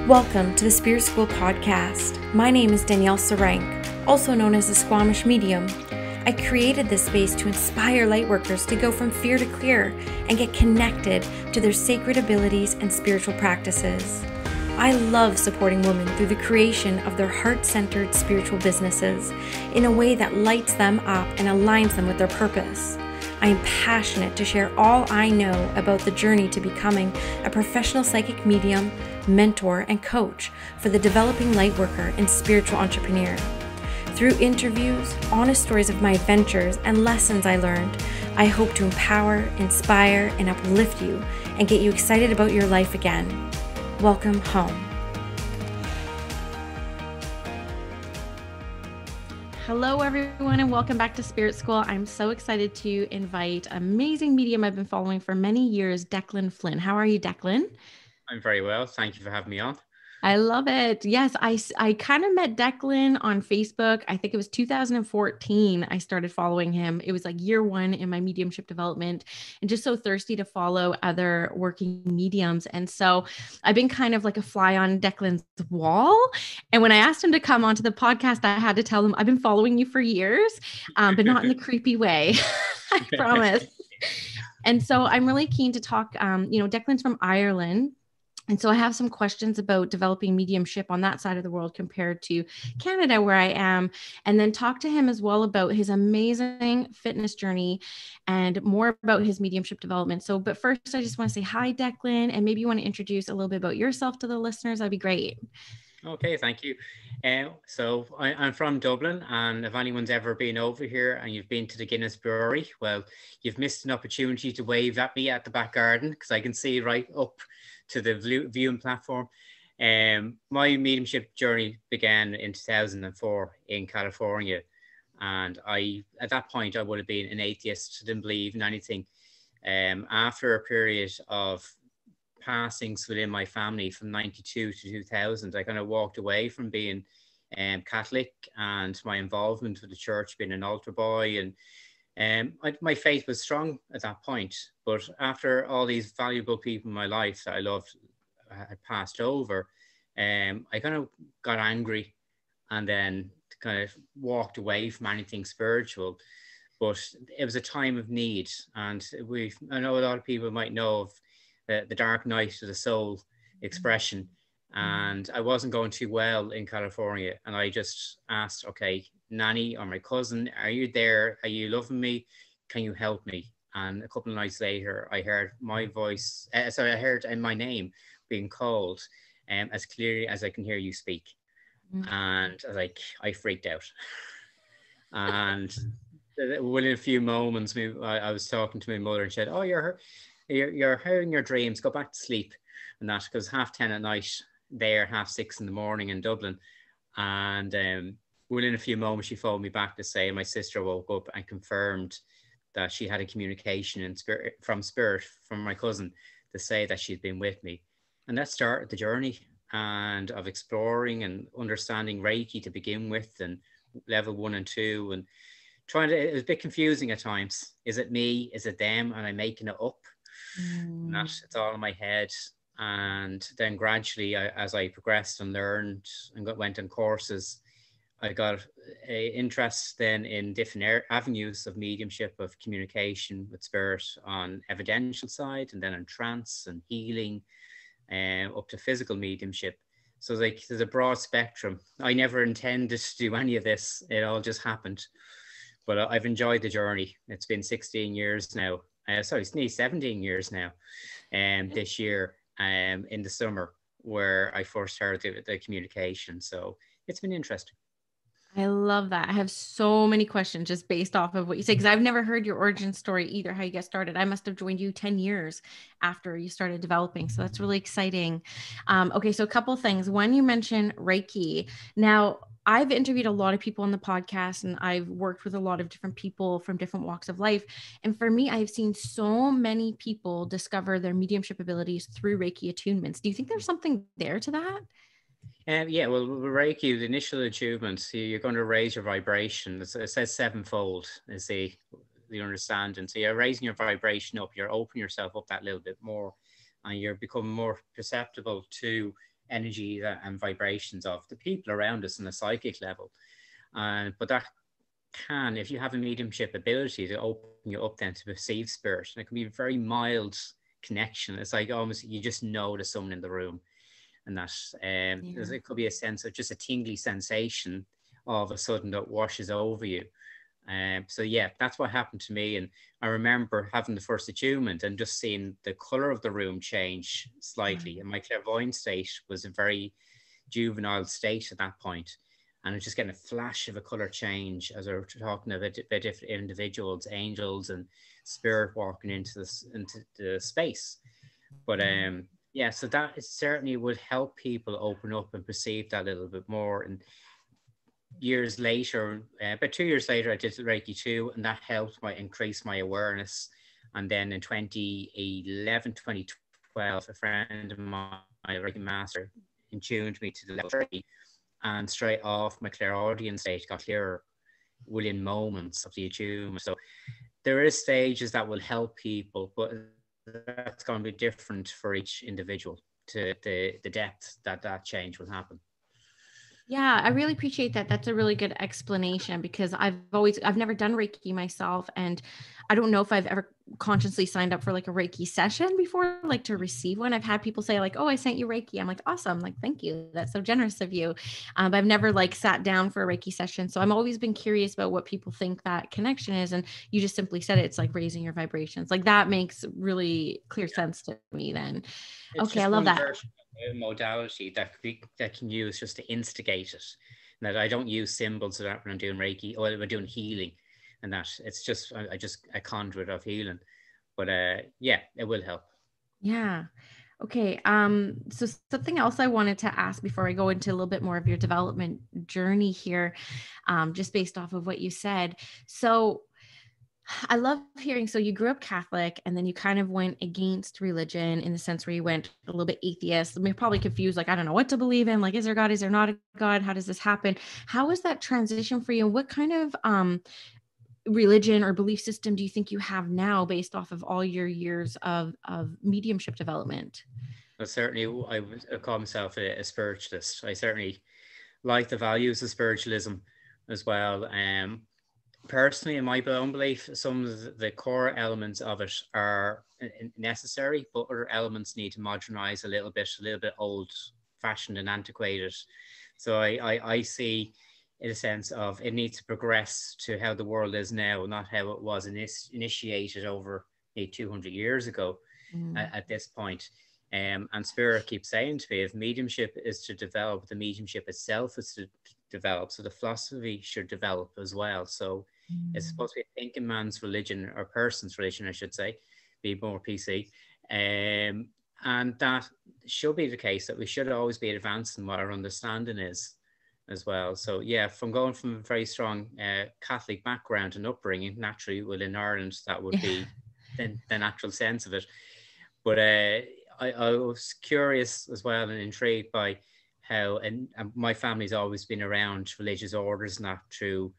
Welcome to the Spirit School podcast. My name is Danielle Sarank, also known as the Squamish Medium. I created this space to inspire lightworkers to go from fear to clear and get connected to their sacred abilities and spiritual practices. I love supporting women through the creation of their heart-centered spiritual businesses in a way that lights them up and aligns them with their purpose. I am passionate to share all I know about the journey to becoming a professional psychic medium, mentor, and coach for the developing lightworker and spiritual entrepreneur. Through interviews, honest stories of my adventures, and lessons I learned, I hope to empower, inspire, and uplift you and get you excited about your life again. Welcome home. Hello, everyone, and welcome back to Spirit School. I'm so excited to invite amazing medium I've been following for many years, Declan Flynn. How are you, Declan? I'm very well. Thank you for having me on. I love it. Yes, I kind of met Declan on Facebook. I think it was 2014. I started following him. It was like year one in my mediumship development and just so thirsty to follow other working mediums. And so I've been kind of like a fly on Declan's wall. And when I asked him to come onto the podcast, I had to tell him I've been following you for years, but not in the creepy way. I promise. And so I'm really keen to talk, Declan's from Ireland. And so I have some questions about developing mediumship on that side of the world compared to Canada, where I am, and then talk to him as well about his amazing fitness journey and more about his mediumship development. So, but first, I just want to say hi, Declan, and maybe you want to introduce a little bit about yourself to the listeners. That'd be great. Okay, thank you. I'm from Dublin, and if anyone's ever been over here and you've been to the Guinness Brewery, well, you've missed an opportunity to wave at me at the back garden because I can see right up to the viewing platform. My mediumship journey began in 2004 in California. And at that point, I would have been an atheist, didn't believe in anything. After a period of passings within my family from 92 to 2000, I kind of walked away from being Catholic and my involvement with the church, being an altar boy. And my faith was strong at that point, but after all these valuable people in my life that I loved had passed over, I kind of got angry and then kind of walked away from anything spiritual. But it was a time of need, and I know a lot of people might know of the dark night of the soul expression, and I wasn't going too well in California, and I just asked, okay, Nanny or my cousin, are you there? Are you loving me? Can you help me? And a couple of nights later, I heard my voice. I heard my name being called as clearly as I can hear you speak. And I freaked out. And within a few moments, I was talking to my mother and she said, "Oh, you're hearing your dreams. Go back to sleep." And that because 10:30 at night there, 6:30 in the morning in Dublin, and within a few moments, she phoned me back to say my sister woke up and confirmed that she had a communication from my cousin to say that she'd been with me. And that started the journey and of exploring and understanding Reiki to begin with, and level 1 and 2, and it was a bit confusing at times. Is it me? Is it them? And I'm making it up. And it's all in my head. And then gradually, as I progressed and learned and went on courses, I got an interest then in different avenues of mediumship, of communication with spirit on evidential side, and then on trance and healing, up to physical mediumship. So there's a broad spectrum. I never intended to do any of this. It all just happened. But I've enjoyed the journey. It's been 16 years now. It's nearly 17 years now. This year in the summer where I first heard the communication. So it's been interesting. I love that. I have so many questions just based off of what you say, because I've never heard your origin story either, how you get started. I must have joined you 10 years after you started developing. So that's really exciting. Okay, so a couple of things. One, you mentioned Reiki. Now, I've interviewed a lot of people on the podcast, and I've worked with a lot of different people from different walks of life. And for me, I've seen so many people discover their mediumship abilities through Reiki attunements. Do you think there's something there to that? Yeah, well, with Reiki, the initial achievements, you're going to raise your vibration. It says sevenfold is the understanding. So you're raising your vibration up, you're opening yourself up that little bit more, and you're becoming more perceptible to energy and vibrations of the people around us on a psychic level. But that can, if you have a mediumship ability, to open you up then to perceive spirit. And it can be a very mild connection. It's like almost you just know there's someone in the room, and that it could be a sense of just a tingly sensation all of a sudden that washes over you. So yeah, that's what happened to me. And I remember having the first attunement and just seeing the color of the room change slightly. And my clairvoyant state was a very juvenile state at that point. And I was just getting a flash of a color change as we were talking about different individuals, angels and spirit walking into the space. But yeah, so that certainly would help people open up and perceive that a little bit more. And years later, about 2 years later, I did Reiki 2, and that helped increase my awareness. And then in 2011, 2012, a friend of mine, a Reiki master, tuned me to the level 3, and straight off my clairaudient state got clearer within moments of the attunement. So there is stages that will help people, but that's going to be different for each individual to the depth that change will happen. Yeah, I really appreciate that. That's a really good explanation, because I've never done Reiki myself, and I don't know if I've ever consciously signed up for like a Reiki session before, like to receive one. I've had people say like, "Oh, I sent you Reiki." I'm like, "Awesome. Like, thank you. That's so generous of you." But I've never like sat down for a Reiki session. So I'm always been curious about what people think that connection is. And you just simply said it's like raising your vibrations. Like that makes really clear sense to me then. It's Okay, I just love one that. version of a modality that can use just to instigate it. And that I don't use symbols of that when I'm doing Reiki or when I'm doing healing, and that it's just just a conduit of healing. But yeah, it will help. Yeah. Okay. So something else I wanted to ask before I go into a little bit more of your development journey here, just based off of what you said. So I love hearing, so you grew up Catholic and then you kind of went against religion in the sense where you went a little bit atheist. I mean, probably confused, like, I don't know what to believe in. Like, is there God? Is there not a God? How does this happen? How was that transition for you? What kind of religion or belief system do you think you have now based off of all your years of mediumship development? But certainly, I would call myself a spiritualist. I certainly like the values of spiritualism as well. Personally, in my own belief, some of the core elements of it are necessary, but other elements need to modernize a little bit old fashioned and antiquated. So I see, in a sense of, it needs to progress to how the world is now, not how it was initiated over 200 years ago at this point. And Spirit keeps saying to me, if mediumship is to develop, the mediumship itself is to develop. So the philosophy should develop as well. So it's supposed to be a thinking man's religion, or person's religion, I should say, be more PC. And that should be the case, that we should always be advancing what our understanding is as well. So yeah, from going from a very strong Catholic background and upbringing, naturally within Ireland, that would be the natural sense of it. But I was curious as well and intrigued by how, and my family's always been around religious orders, not through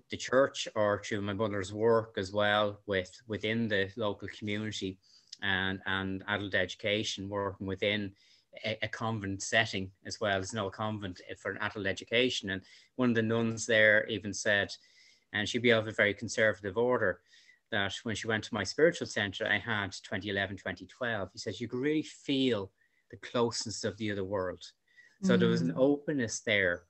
the church or through my mother's work as well within the local community and adult education, working within a convent setting as well. There's no convent for an adult education. And one of the nuns there even said, and she'd be of a very conservative order, that when she went to my spiritual center I had 2011, 2012, he says, you could really feel the closeness of the other world. So there was an openness there.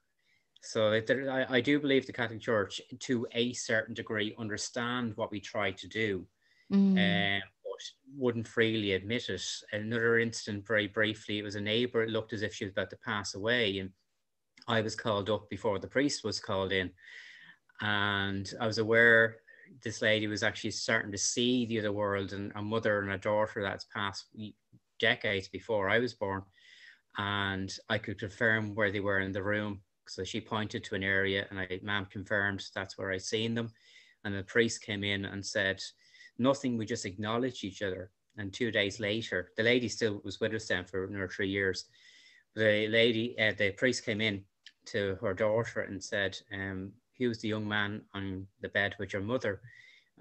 So I do believe the Catholic Church, to a certain degree, understand what we try to do, but wouldn't freely admit it. Another incident, very briefly, it was a neighbor. It looked as if she was about to pass away, and I was called up before the priest was called in, and I was aware this lady was actually starting to see the other world, and a mother and a daughter that's passed decades before I was born, and I could confirm where they were in the room. So she pointed to an area, and ma'am confirmed that's where I seen them. And the priest came in and said, nothing, we just acknowledged each other. And 2 days later, the lady still was with us then for another 3 years. The priest came in to her daughter and said, he was the young man on the bed with your mother.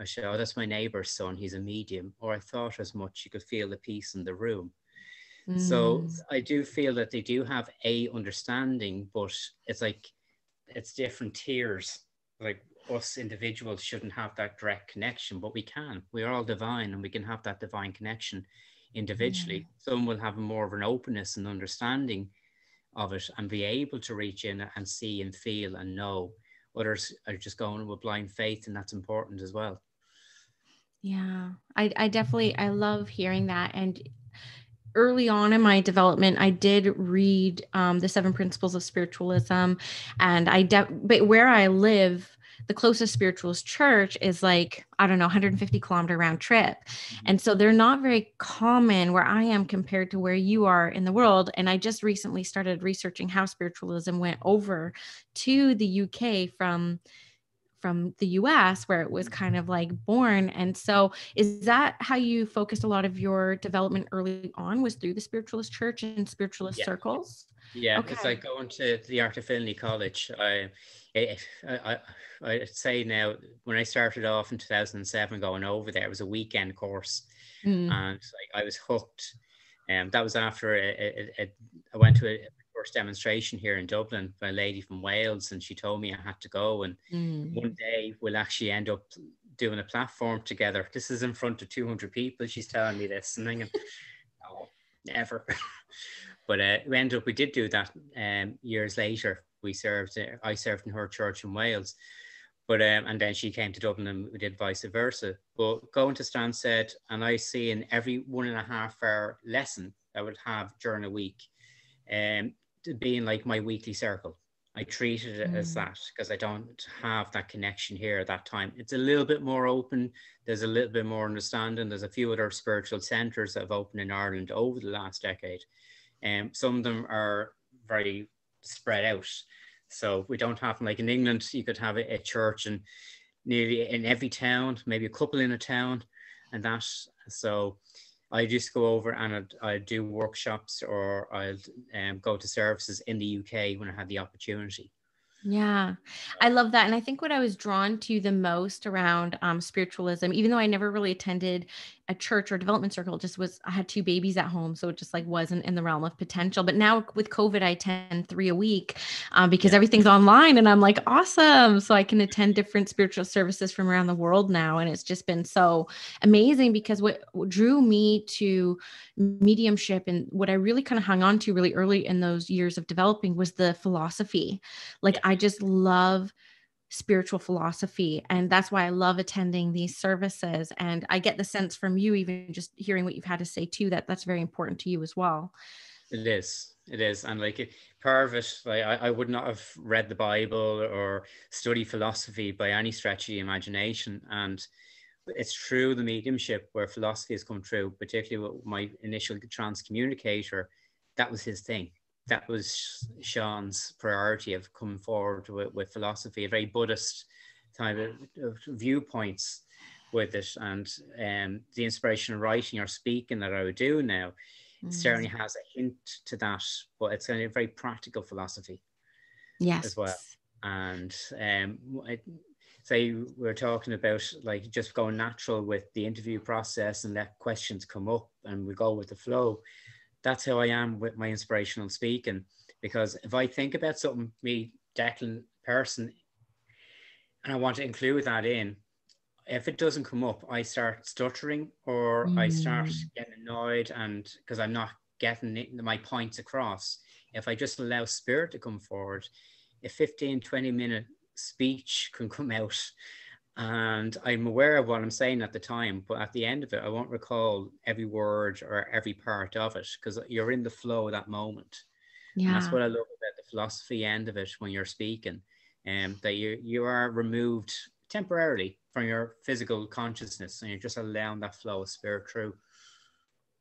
I said, oh, that's my neighbour's son, he's a medium. Or I thought as much, you could feel the peace in the room. So I do feel that they do have a understanding, but it's like, it's different tiers. Like us individuals shouldn't have that direct connection, but we can. We are all divine and we can have that divine connection individually. Some will have more of an openness and understanding of it and be able to reach in and see and feel and know. Others are just going with blind faith, and that's important as well. Yeah, I definitely, I love hearing that. And early on in my development, I did read the 7 Principles of Spiritualism, and but where I live, the closest spiritualist church is like, I don't know, 150-kilometer round trip. And so they're not very common where I am compared to where you are in the world. And I just recently started researching how spiritualism went over to the UK from the US, where it was kind of like born. And so is that how you focused a lot of your development early on, was through the spiritualist church and spiritualist circles? Yeah, Okay. it's like going to the Arthur Finland College. I'd say now, when I started off in 2007 going over there, it was a weekend course, and I was hooked. And that was after I went to a first demonstration here in Dublin by a lady from Wales, and she told me I had to go. And one day we'll actually end up doing a platform together. This is in front of 200 people. She's telling me this, and I'm thinking, oh, never. But we did do that years later. I served in her church in Wales. But and then she came to Dublin and we did vice versa. But going to Stansted, and I see in every 1.5 hour lesson I would have during a week, being like my weekly circle. I treated it as that, because I don't have that connection here at that time. It's a little bit more open. There's a little bit more understanding. There's a few other spiritual centres that have opened in Ireland over the last decade. Some of them are very spread out. So we don't have, like in England, you could have a church in nearly in every town, maybe a couple in a town, and that. So I just go over and I do workshops, or I'll go to services in the UK when I had the opportunity. Yeah, I love that. And I think what I was drawn to the most around spiritualism, even though I never really attended a church or development circle, just was, I had 2 babies at home. So it just like wasn't in the realm of potential. But now with COVID, I attend 3 a week because everything's online, and I'm like, awesome. So I can attend different spiritual services from around the world now. And it's just been so amazing, because what drew me to mediumship and what I really kind of hung on to really early in those years of developing was the philosophy. Like, I just love spiritual philosophy. And that's why I love attending these services. And I get the sense from you, even just hearing what you've had to say too, that that's very important to you as well. It is. And like part of it, like I would not have read the Bible or studied philosophy by any stretch of the imagination. And it's through the mediumship where philosophy has come through, particularly with my initial trance communicator. That was his thing. That was Sean's priority of coming forward with philosophy, a very Buddhist type of viewpoints with it. And the inspirational writing or speaking that I would do now certainly has a hint to that, but it's a very practical philosophy as well. And say we're talking about like just going natural with the interview process and let questions come up and we go with the flow. That's how I am with my inspirational speaking, because if I think about something, me, Declan, person, and I want to include that in, if it doesn't come up, I start stuttering or I start getting annoyed, and because I'm not getting my points across. If I just allow spirit to come forward, a 15-20 minute speech can come out and I'm aware of what I'm saying at the time, but at the end of it, I won't recall every word or every part of it, because you're in the flow of that moment. And that's what I love about the philosophy end of it when you're speaking, that you are removed temporarily from your physical consciousness and you're just allowing that flow of spirit through.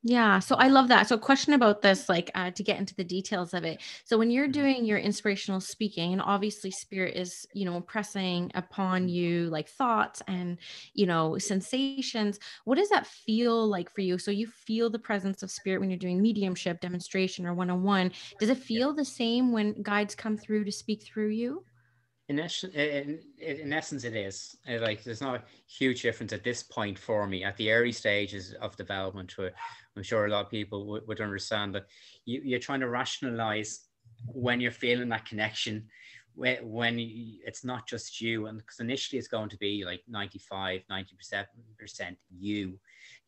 Yeah. So I love that. So question about this, like to get into the details of it. So when you're doing your inspirational speaking, and obviously spirit is, impressing upon you like thoughts and, sensations, what does that feel like for you? So you feel the presence of spirit when you're doing mediumship, demonstration, or one-on-one. Does it feel the same when guides come through to speak through you? In essence, it is. Like, there's not a huge difference at this point for me at the early stages of development I'm sure a lot of people would understand that you're trying to rationalize when you're feeling that connection, when it's not just you. And because initially it's going to be like 95-97% you,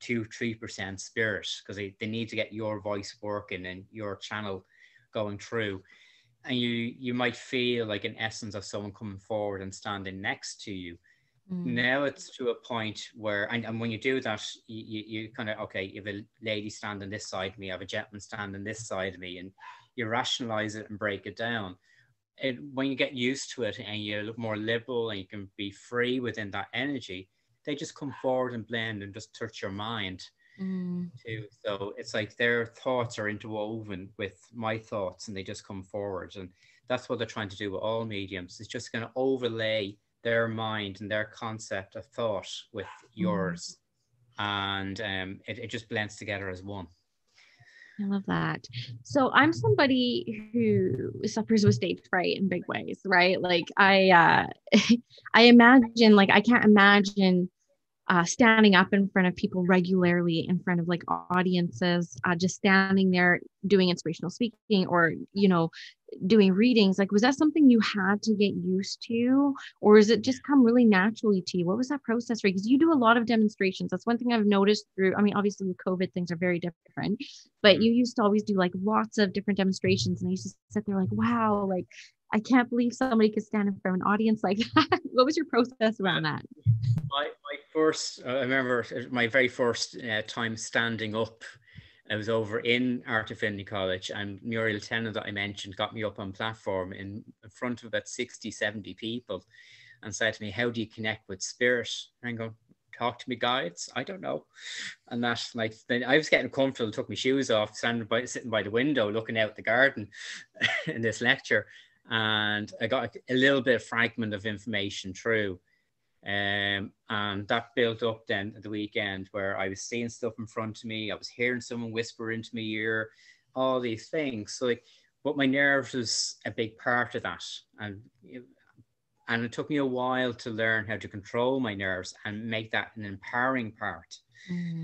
2-3% spirit, because they need to get your voice working and your channel going through. And you might feel like an essence of someone coming forward and standing next to you. Now it's to a point where, and when you do that, you kind of, okay, you have a lady standing this side of me, I have a gentleman standing this side of me, and you rationalize it and break it down. When you get used to it and you look more liberal and you can be free within that energy, they just come forward and blend and just touch your mind too. So it's like their thoughts are interwoven with my thoughts and they just come forward. And that's what they're trying to do with all mediums. It's just going to overlay their mind and their concept of thought with yours. And it just blends together as one. I love that. So I'm somebody who suffers with stage fright in big ways, right? Like I imagine, like, I can't imagine standing up in front of people regularly, in front of like audiences, just standing there doing inspirational speaking or, doing readings. Like, was that something you had to get used to, or is it just come really naturally to you? What was that process for you? Because you do a lot of demonstrations. That's one thing I've noticed through, I mean, obviously with COVID, things are very different, but you used to always do like lots of different demonstrations. And I used to sit there like, wow, like, I can't believe somebody could stand in front of an audience like that. What was your process around that? I remember my very first time standing up. I was over in Arthur Finland College, and Muriel Tennant that I mentioned got me up on platform in front of about 60-70 people and said to me, how do you connect with spirit? And I go, talk to me guides. I don't know. And that's like, then I was getting comfortable, took my shoes off, sitting by the window, looking out the garden in this lecture. And I got a little bit of fragment of information through. And that built up then at the weekend where I was seeing stuff in front of me. I was hearing someone whisper into my ear, all these things. So like, but my nerves was a big part of that. And it took me a while to learn how to control my nerves and make that an empowering part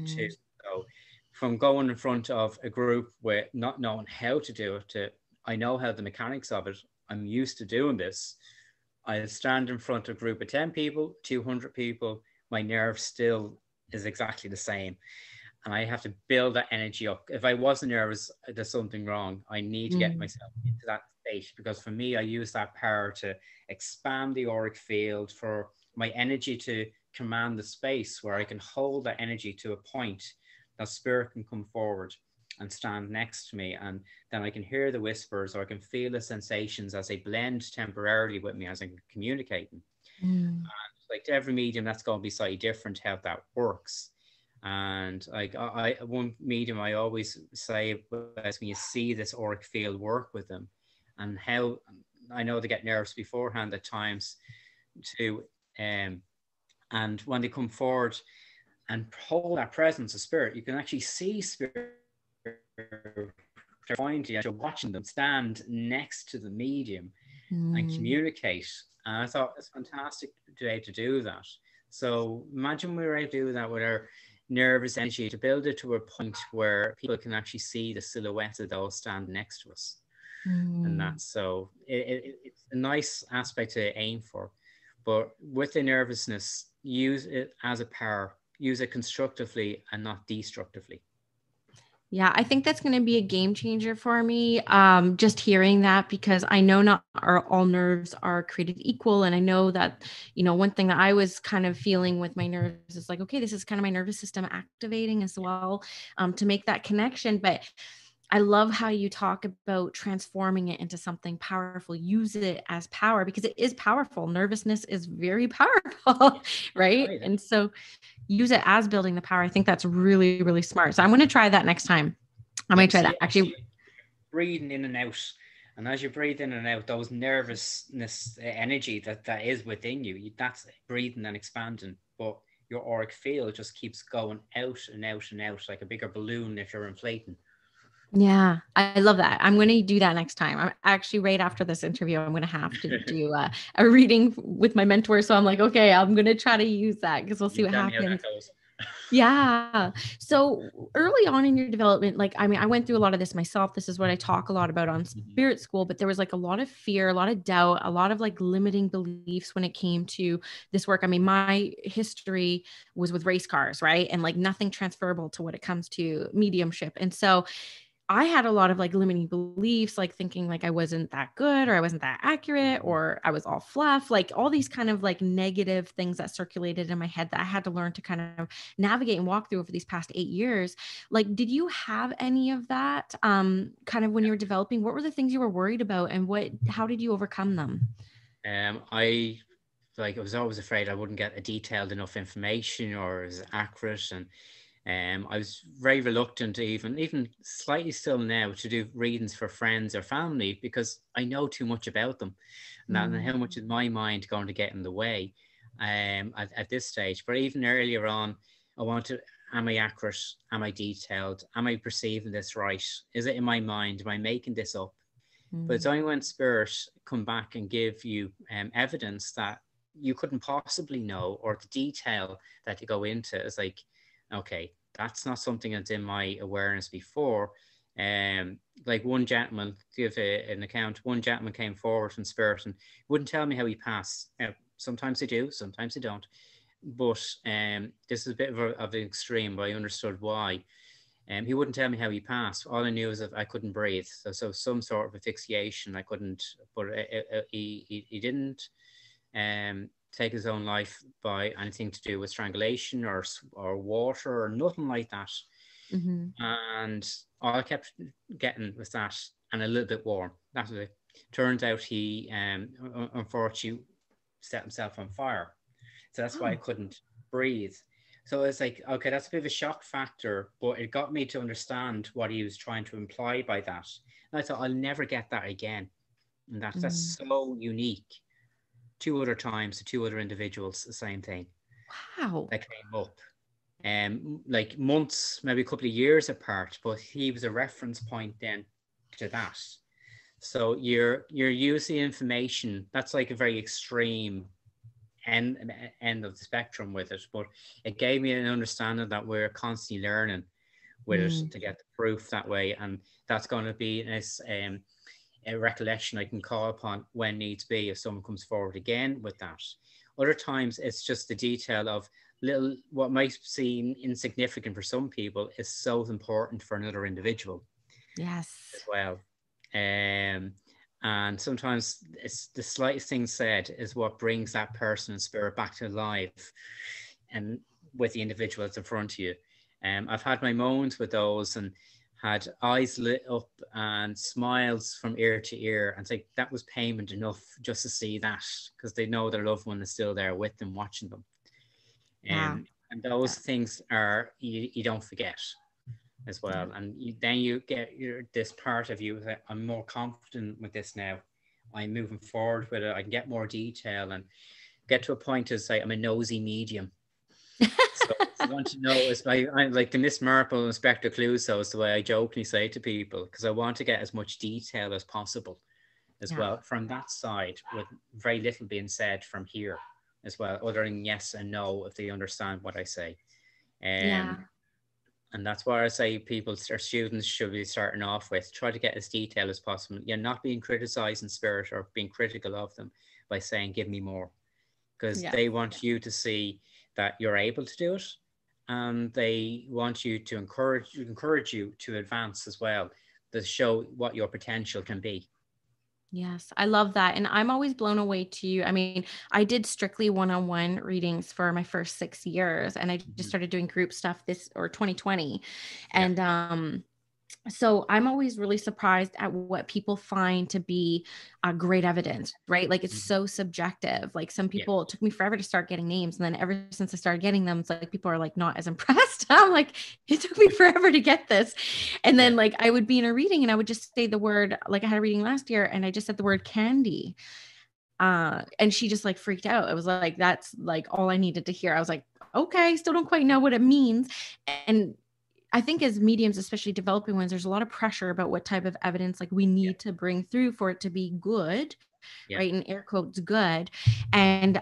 too. So from going in front of a group with not knowing how to do it to, I know how the mechanics of it, I'm used to doing this. I'll stand in front of a group of 10 people, 200 people, my nerve still is exactly the same. And I have to build that energy up. If I wasn't nervous, there's something wrong. I need to get myself into that state, because for me, I use that power to expand the auric field, for my energy to command the space where I can hold that energy to a point that spirit can come forward and stand next to me, and then I can hear the whispers, or I can feel the sensations as they blend temporarily with me as I'm communicating. And like to every medium, that's going to be slightly different how that works. And like one medium I always say is when you see this auric field work with them, and how I know they get nervous beforehand at times too, and when they come forward and hold that presence of spirit, you can actually see spirit as you're watching them stand next to the medium and communicate. And I thought it's fantastic to be able to do that. So imagine we were able to do that with our nervous energy, to build it to a point where people can actually see the silhouette of those stand next to us. And that's so it's a nice aspect to aim for. But with the nervousness, use it as a power, use it constructively and not destructively. Yeah, I think that's going to be a game changer for me. Just hearing that, because I know not all nerves are created equal. And I know that, one thing that I was kind of feeling with my nerves is like, okay, this is kind of my nervous system activating as well, to make that connection. But I love how you talk about transforming it into something powerful. Use it as power, because it is powerful. Nervousness is very powerful, right? And so use it as building the power. I think that's really, really smart. So I'm going to try that next time. I might try that. Actually, breathing in and out. And as you breathe in and out, those nervousness energy that is within you, that's breathing and expanding. But your auric field just keeps going out and out and out like a bigger balloon if you're inflating. Yeah, I love that. I'm going to do that next time. I'm actually, right after this interview, I'm going to have to do a reading with my mentor. So I'm like, okay, I'm going to try to use that, because we'll see what happens. Yeah. So early on in your development, like, I mean, I went through a lot of this myself. This is what I talk a lot about on Mhm. Spirit School, but there was like a lot of fear, a lot of doubt, a lot of like limiting beliefs when it came to this work. I mean, my history was with race cars, right? And like nothing transferable to what it comes to mediumship. And so I had a lot of like limiting beliefs, like thinking like I wasn't that good or I wasn't that accurate Mhm. or I was all fluff, like all these kind of like negative things that circulated in my head that I had to learn to kind of navigate and walk through over these past 8 years. Like, did you have any of that kind of when you were developing? What were the things you were worried about and how did you overcome them? I like I was always afraid I wouldn't get a detailed enough information or as accurate, and I was very reluctant to even slightly still now to do readings for friends or family because I know too much about them, and Mm, how much is my mind going to get in the way at this stage. But even earlier on, I wanted, am I accurate? Am I detailed? Am I perceiving this right? Is it in my mind? Am I making this up? But it's mm, only when spirit come back and give you evidence that you couldn't possibly know, or the detail that you go into is like, okay, that's not something that's in my awareness before. Like one gentleman, to give an account, one gentleman came forward from spirit and wouldn't tell me how he passed. Sometimes they do, sometimes they don't. But this is a bit of an extreme, but I understood why. He wouldn't tell me how he passed. All I knew is that I couldn't breathe. So some sort of asphyxiation. I couldn't, but he didn't take his own life by anything to do with strangulation or water or nothing like that. mhm. And all I kept getting was that and a little bit warm. That was it. Turns out he unfortunately set himself on fire. So that's why I Oh. couldn't breathe. So it's like, okay, that's a bit of a shock factor, but it got me to understand what he was trying to imply by that. And I thought, I'll never get that again. And that's Mm. so unique. Two other times to two other individuals, the same thing Wow. that came up. Like months, maybe a couple of years apart, but he was a reference point then to that. So you're using information that's like a very extreme end of the spectrum with it, but it gave me an understanding that we're constantly learning with it Mm. to get the proof that way, and that's going to be a recollection I can call upon when needs be if someone comes forward again with that. Other times it's just the detail of little what might seem insignificant for some people is so important for another individual as Yes. well. Um, and sometimes it's the slightest thing said is what brings that person and spirit back to life and with the individual that's in front of you. I've had my moments with those and had eyes lit up and smiles from ear to ear. And it's like that was payment enough just to see that because they know their loved one is still there with them, watching them. Yeah. And those things are you don't forget as Yeah. well. And then you get this part of you that I'm more confident with this now. I'm moving forward with it. I can get more detail and get to a point to say I'm a nosy medium. So if you want to know, it's I like the Miss Marple Inspector Clouseau is the way I jokingly say to people because I want to get as much detail as possible as Yeah. well from that side with very little being said from here as well, other than yes and no if they understand what I say. Um, Yeah. and that's why I say people or students should be starting off with try to get as detailed as possible. You're not being criticized in spirit or being critical of them by saying, give me more, because Yeah. they want you to see that you're able to do it. And they want you to encourage you to advance as well, to show what your potential can be. Yes, I love that. And I'm always blown away too. I mean, I did strictly one-on-one readings for my first 6 years, and I just Mhm. started doing group stuff this or 2020. Yeah. And so I'm always really surprised at what people find to be great evidence, right? Like it's Mhm. so subjective. Like some Yeah. people, it took me forever to start getting names. And then ever since I started getting them, it's like people are like not as impressed. I'm like, it took me forever to get this. And Yeah. then like I would be in a reading and I would just say the word, like I had a reading last year and I just said the word candy. And she just like freaked out. It was like, that's like all I needed to hear. I was like, okay, still don't quite know what it means. And I think as mediums, especially developing ones, there's a lot of pressure about what type of evidence like we Yeah. need to bring through for it to be good. Yeah. right? In air quotes, good. And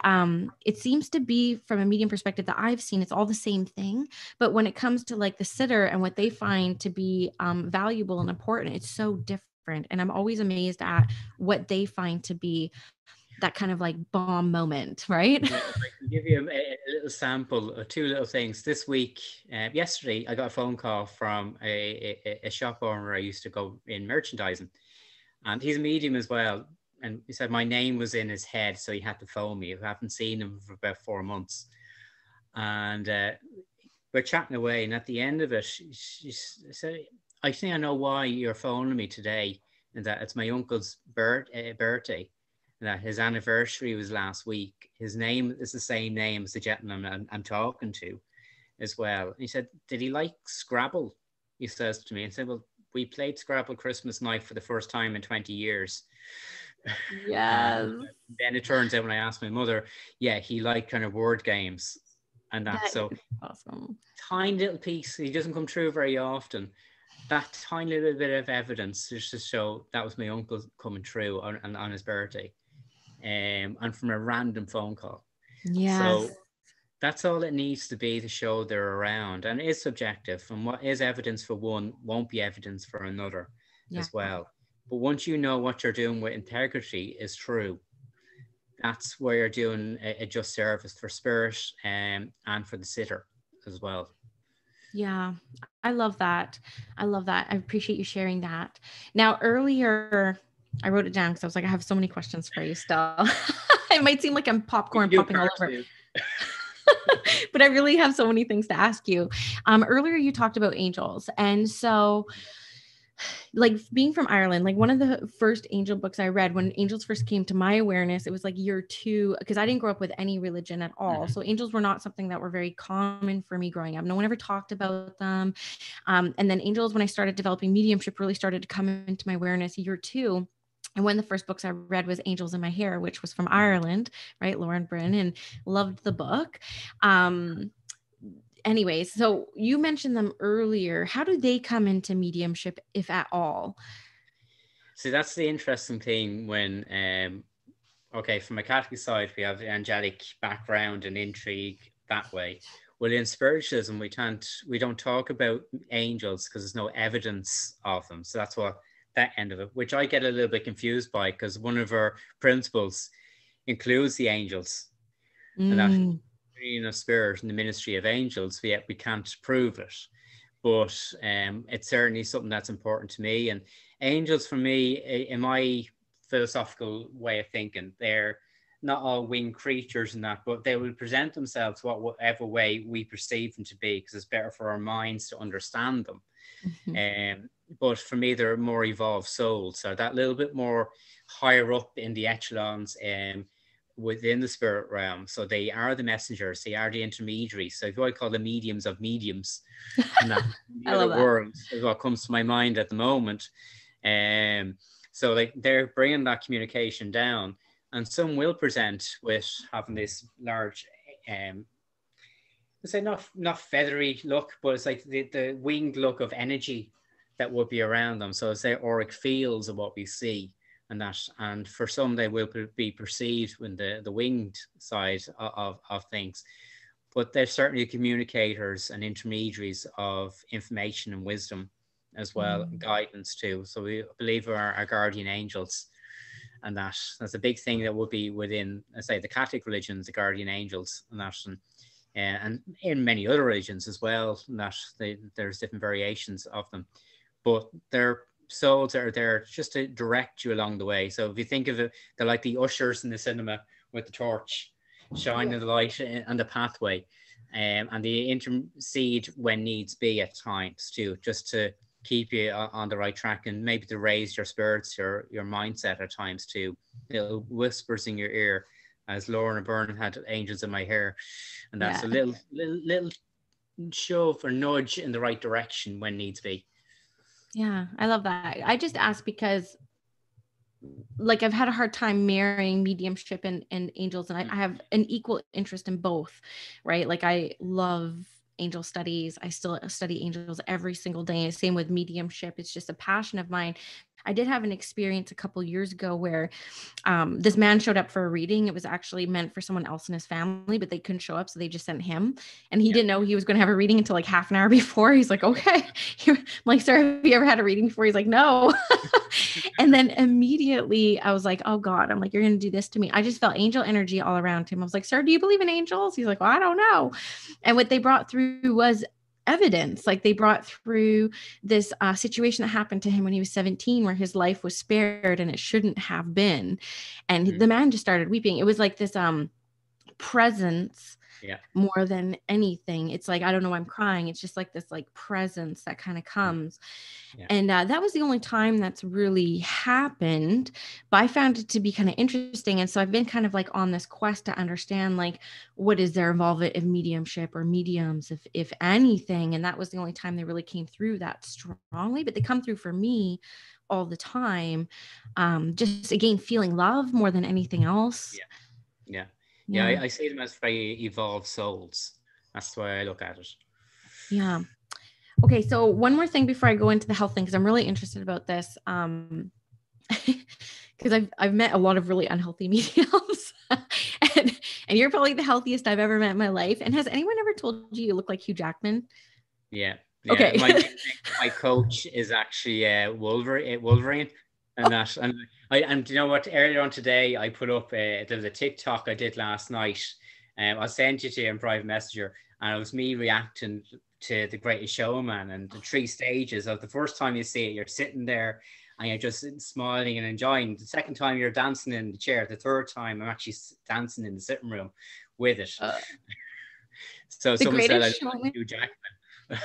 it seems to be, from a medium perspective that I've seen, it's all the same thing. But when it comes to like the sitter and what they find to be valuable and important, it's so different. And I'm always amazed at what they find to be that kind of like bomb moment, right? Yeah, if I can give you a little sample of two little things. This week, yesterday, I got a phone call from a shop owner I used to go in merchandising, and he's a medium as well. And he said my name was in his head, so he had to phone me. I haven't seen him for about 4 months, and we're chatting away. And at the end of it, she said, "I think I know why you're phoning me today, and that it's my uncle's birthday." That his anniversary was last week. His name is the same name as the gentleman I'm talking to as well. And he said, "Did he like Scrabble?" He says to me, and said, "Well, we played Scrabble Christmas night for the first time in 20 years. Yes. And then it turns out when I asked my mother, yeah, he liked kind of word games and that. So awesome. Tiny little piece. He doesn't come through very often. That tiny little bit of evidence just to show that was my uncle coming through on his birthday. And from a random phone call. Yes. So that's all it needs to be to show they're around. And it is subjective. And what is evidence for one won't be evidence for another as well. But once you know what you're doing with integrity is true, that's where you're doing a just service for spirit and for the sitter as well. Yeah, I love that. I love that. I appreciate you sharing that. Now, earlier, I wrote it down because I was like, I have so many questions for you still. It might seem like I'm popcorn popping all over. But I really have so many things to ask you. Earlier, you talked about angels. And so, like being from Ireland, like one of the first angel books I read when angels first came to my awareness, it was like year 2, because I didn't grow up with any religion at all. So angels were not something that were very common for me growing up. No one ever talked about them. And then angels, when I started developing mediumship, really started to come into my awareness year 2. And one of the first books I read was Angels in My Hair, which was from Ireland, right? Lauren Bryn, and loved the book. Anyways, so you mentioned them earlier. How do they come into mediumship, if at all? See, that's the interesting thing when, okay, from a Catholic side, we have the angelic background and intrigue that way. Well, in spiritualism, we don't talk about angels because there's no evidence of them. So that's what that end of it, which I get a little bit confused by, because one of our principles includes the angels and that of spirit and the ministry of angels, yet we can't prove it. But it's certainly something that's important to me. And angels, for me, in my philosophical way of thinking, they're not all winged creatures and that, but they will present themselves whatever way we perceive them to be, because it's better for our minds to understand them. But for me, they're more evolved souls, so that little bit more higher up in the echelons within the spirit realm. So they are the messengers, they are the intermediaries. So if I call them mediums of mediums, and that the other world is what comes to my mind at the moment. So like they're bringing that communication down, and some will present with having this large, let's say not feathery look, but it's like the winged look of energy that would be around them. So it's their auric fields of what we see. And for some, they will be perceived in the winged side of things, but they're certainly communicators and intermediaries of information and wisdom as well, guidance too. So we believe our guardian angels, and that's a big thing that would be within, let's say, the Catholic religions, the guardian angels, and in many other religions as well. There's different variations of them, but they're souls are there just to direct you along the way. So if you think of it, they're like the ushers in the cinema with the torch, shining the light on the pathway, and they intercede when needs be at times too, just to keep you on the right track, and maybe to raise your spirits, your mindset at times too. Little whispers in your ear, as Lauren Byrne had angels in my hair, and that's a little shove or nudge in the right direction when needs be. Yeah, I love that. I just asked because like I've had a hard time marrying mediumship and angels, and I have an equal interest in both, right? Like I love angel studies. I still study angels every single day. Same with mediumship. It's just a passion of mine. I did have an experience a couple years ago where this man showed up for a reading. It was actually meant for someone else in his family, but they couldn't show up. So they just sent him. And he didn't know he was going to have a reading until like half an hour before. He's like, okay. I'm like, sir, have you ever had a reading before? He's like, no. And then immediately I was like, oh God, I'm like, you're going to do this to me. I just felt angel energy all around him. I was like, sir, do you believe in angels? He's like, well, I don't know. And what they brought through was evidence. Like they brought through this situation that happened to him when he was 17, where his life was spared and it shouldn't have been. And the man just started weeping. It was like this presence more than anything. It's like, I don't know why I'm crying. It's just like this like presence that kind of comes. And that was the only time that's really happened, but I found it to be kind of interesting. And so I've been kind of like on this quest to understand, like, what is their involvement of mediumship or mediums, if anything. And that was the only time they really came through that strongly, but they come through for me all the time. Just again, feeling love more than anything else. I see them as very evolved souls. That's the way I look at it. Yeah. Okay, so one more thing before I go into the health thing, because I'm really interested about this. Because I've met a lot of really unhealthy mediums, and you're probably the healthiest I've ever met in my life. And has anyone ever told you look like Hugh Jackman? Yeah. Okay. My coach is actually Wolverine, and that. And you know what? Earlier on today, I put up there was a TikTok I did last night. I'll send you to in private messenger, and it was me reacting to The Greatest Showman and the 3 stages of the first time you see it, you're sitting there and you're just smiling and enjoying. The second time you're dancing in the chair. The third time I'm actually dancing in the sitting room with it. So someone said I look like Hugh Jackman.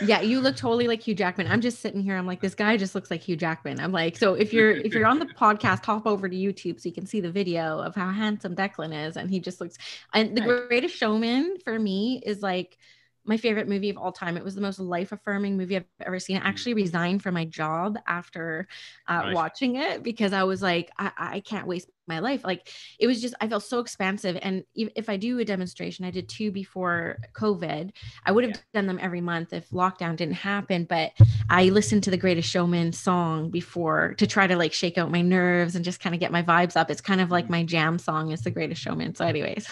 Yeah, you look totally like Hugh Jackman. I'm just sitting here. I'm like, this guy just looks like Hugh Jackman. I'm like, so if you're on the podcast, hop over to YouTube so you can see the video of how handsome Declan is. And he just looks, and The Greatest Showman for me is like my favorite movie of all time. It was the most life-affirming movie I've ever seen. I actually resigned from my job after watching it, because I was like, I can't waste my life. Like, it was just, I felt so expansive. And if I do a demonstration, I did 2 before COVID. I would have done them every month if lockdown didn't happen, but I listened to the Greatest Showman song before to try to like shake out my nerves and just kind of get my vibes up. It's kind of like my jam song is The Greatest Showman. So anyways.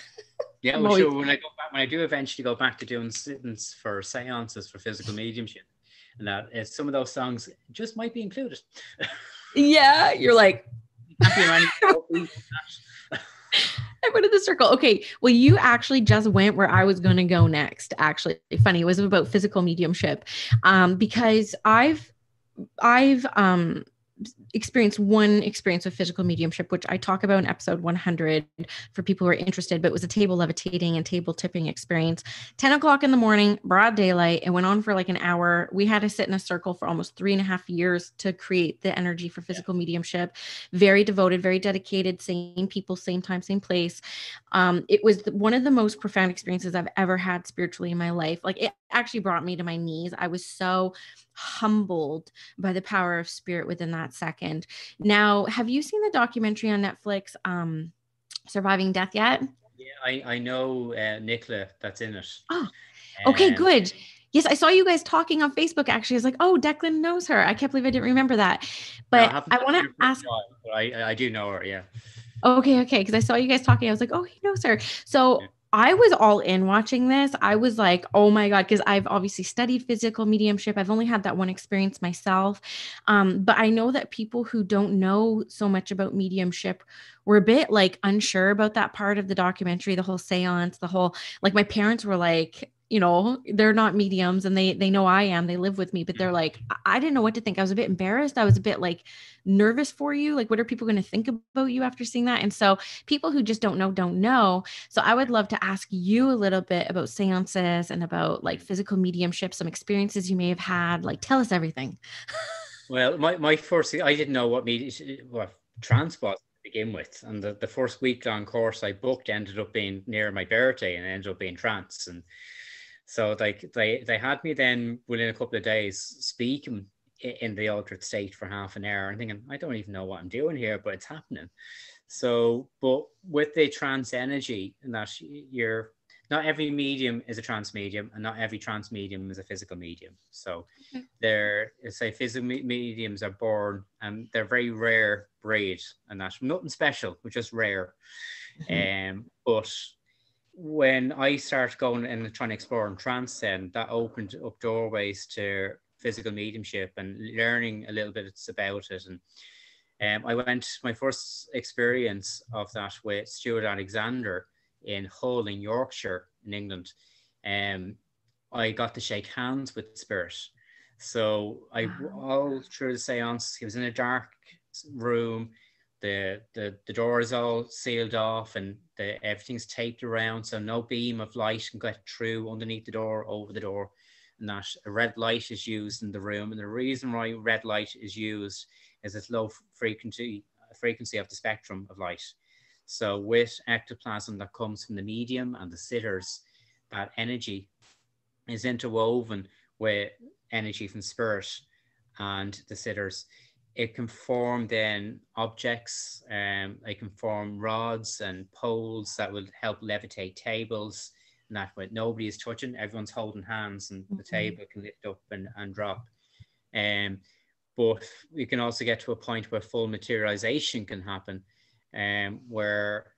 Yeah, well, sure. When I do eventually go back to doing sittings for seances for physical mediumship, and that some of those songs just might be included. Yeah, you're like, I went in the circle. Okay, well, you actually just went where I was going to go next. Actually, funny, it was about physical mediumship, because I've experienced one experience with physical mediumship, which I talk about in episode 100 for people who are interested, but it was a table levitating and table tipping experience. 10 o'clock in the morning, broad daylight. It went on for like an hour. We had to sit in a circle for almost 3.5 years to create the energy for physical mediumship. Very devoted, very dedicated, same people, same time, same place. It was one of the most profound experiences I've ever had spiritually in my life. Like, it actually brought me to my knees. I was so humbled by the power of spirit within that second. Now, have you seen the documentary on Netflix, Surviving Death yet? Yeah, I know Nicola that's in it. Oh, okay, good. Yes, I saw you guys talking on Facebook. Actually, I was like, oh, Declan knows her. I can't believe I didn't remember that. But no, I want to ask. I do know her, yeah. Okay. Because I saw you guys talking. I was like, oh, he knows her. So I was all in watching this. I was like, oh my God, because I've obviously studied physical mediumship. I've only had that one experience myself. But I know that people who don't know so much about mediumship were a bit like unsure about that part of the documentary, the whole seance, the whole, like, my parents were like, you know, they're not mediums and they know I am, they live with me, but they're like, I didn't know what to think. I was a bit embarrassed. I was a bit like nervous for you. Like, what are people going to think about you after seeing that? And so people who just don't know. So I would love to ask you a little bit about seances and about like physical mediumship, some experiences you may have had. Like, tell us everything. Well, my first, I didn't know what trance was to begin with. And the first week-long course I booked ended up being near my birthday and ended up being trance. And so like they had me then within a couple of days speaking in the altered state for half an hour and thinking, I don't even know what I'm doing here, but it's happening. So, but with the trance energy and that not every medium is a trance medium, and not every trance medium is a physical medium. So Okay. say physical mediums are born, and they're very rare breed, and that's nothing special, but just rare. Mhm. But when I started going and trying to explore in trance, then that opened up doorways to physical mediumship and learning a little bit about it. And I went my first experience of that with Stuart Alexander in Hull in Yorkshire in England. Um, I got to shake hands with spirit. So Wow. all through the seance, he was in a dark room. The door is all sealed off, and everything's taped around, so no beam of light can get through underneath the door, over the door, and that a red light is used in the room. And the reason why red light is used is its low frequency of the spectrum of light. So with ectoplasm that comes from the medium and the sitters, that energy is interwoven with energy from spirit and the sitters. It can form then objects, it can form rods and poles that will help levitate tables, and that way nobody is touching, everyone's holding hands, and the Mhm. table can lift up and drop. Um, but we can also get to a point where full materialization can happen, where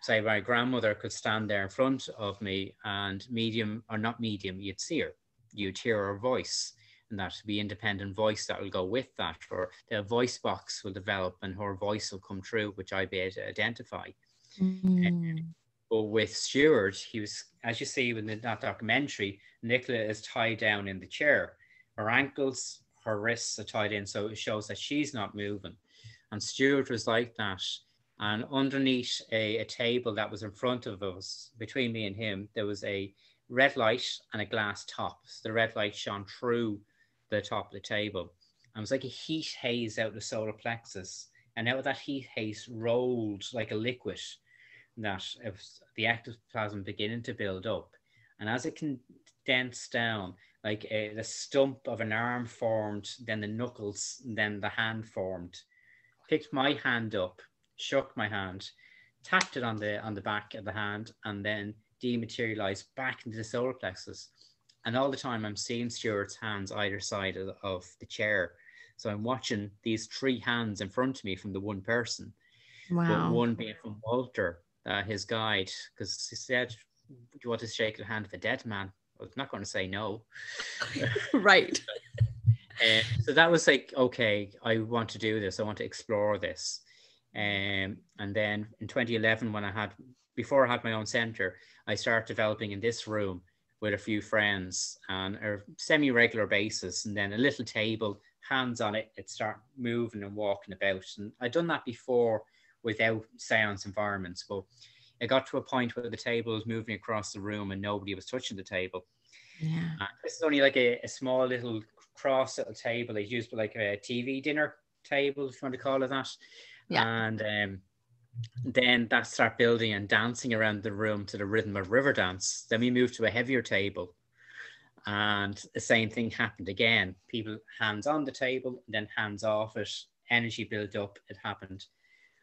say my grandmother could stand there in front of me, and medium or not medium, you'd see her, you'd hear her voice, and that would be independent voice that will go with that, or the voice box will develop and her voice will come through, which I'd be able to identify. Mm. But with Stuart, he was, as you see in that documentary, Nicola is tied down in the chair. Her ankles, her wrists are tied in, so it shows that she's not moving. And Stuart was like that. And underneath a table that was in front of us, between me and him, there was a red light and a glass top. So the red light shone through the top of the table. And it was like a heat haze out of the solar plexus. And out of that heat haze rolled like a liquid, that it was the ectoplasm beginning to build up. And as it condensed down, like the stump of an arm formed, then the knuckles, then the hand formed. Picked my hand up, shook my hand, tapped it on the back of the hand, and then dematerialized back into the solar plexus. And all the time I'm seeing Stuart's hands either side of the chair. So I'm watching these three hands in front of me from the one person, but Wow. one being from Walter, his guide, because he said, "Do you want to shake the hand of a dead man?" I was not going to say no. Right. So that was like, okay, I want to do this. I want to explore this. And then in 2011, before I had my own center, I started developing in this room with a few friends on a semi-regular basis, and then a little table, hands on it, it start moving and walking about. And I'd done that before without seance environments, but it got to a point where the table was moving across the room and nobody was touching the table. Yeah. This is only like a small little cross little table. It's used for like a TV dinner table, if you want to call it that. Yeah. And then that start building and dancing around the room to the rhythm of river dance. Then we moved to a heavier table, and the same thing happened again. People hands on the table, then hands off it. Energy built up. It happened.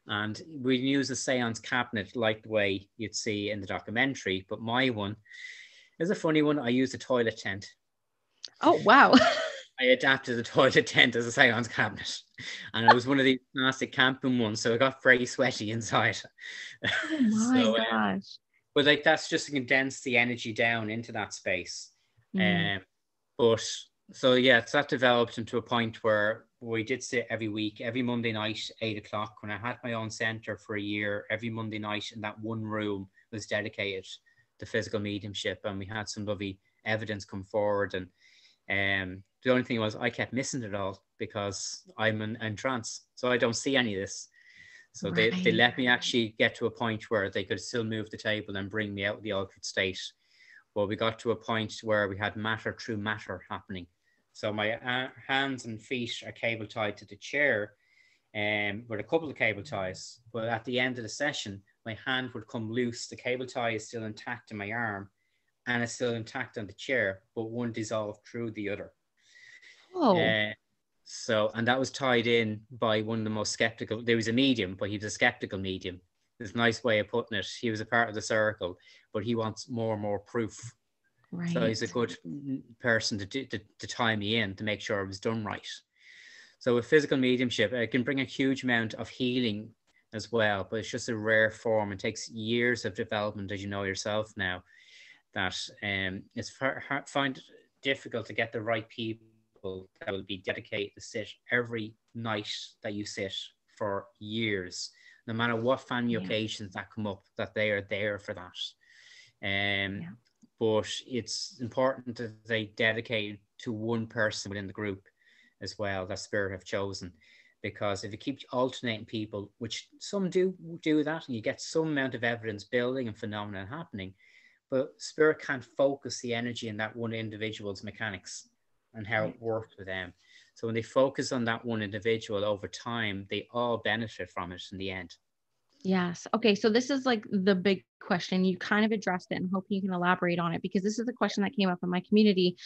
And we use a seance cabinet like the way you'd see in the documentary. But my one is a funny one. I used a toilet tent. Oh, wow. I adapted the toilet tent as a seance cabinet. And it was one of these plastic camping ones. So it got very sweaty inside. Oh my So, gosh. but like that's just to condense the energy down into that space. Mm. Um, but so yeah, so that developed into a point where we did sit every week, every Monday night, 8 o'clock. When I had my own center for a year, every Monday night in that one room was dedicated to physical mediumship, and we had some lovely evidence come forward. And the only thing was I kept missing it all because I'm in trance, so I don't see any of this. So they Right. let me actually get to a point where they could still move the table and bring me out of the altered state. Well, we got to a point where we had matter through matter happening. So my hands and feet are cable tied to the chair, with a couple of cable ties. But at the end of the session, my hand would come loose. The cable tie is still intact in my arm, and it's still intact on the chair, but one dissolved through the other. Oh. Uh, and that was tied in by one of the most skeptical. There was a medium, but he was a skeptical medium. There's a nice way of putting it. He was a part of the circle, but he wants more and more proof. Right. So he's a good person to tie me in to make sure it was done right. So with physical mediumship, it can bring a huge amount of healing as well, but it's just a rare form. It takes years of development, as you know yourself now, that it's find it difficult to get the right people that will be dedicated to sit every night that you sit for years, no matter what family occasions that come up, that they are there for that. But it's important that they dedicate to one person within the group as well that Spirit have chosen. Because if you keep alternating people, which some do that, and you get some amount of evidence building and phenomena happening, but Spirit can't focus the energy in that one individual's mechanics and how it worked with them. So when they focus on that one individual over time, they all benefit from it in the end. Yes. Okay. So this is like the big question. You kind of addressed it, and hoping you can elaborate on it, because this is a question that came up in my community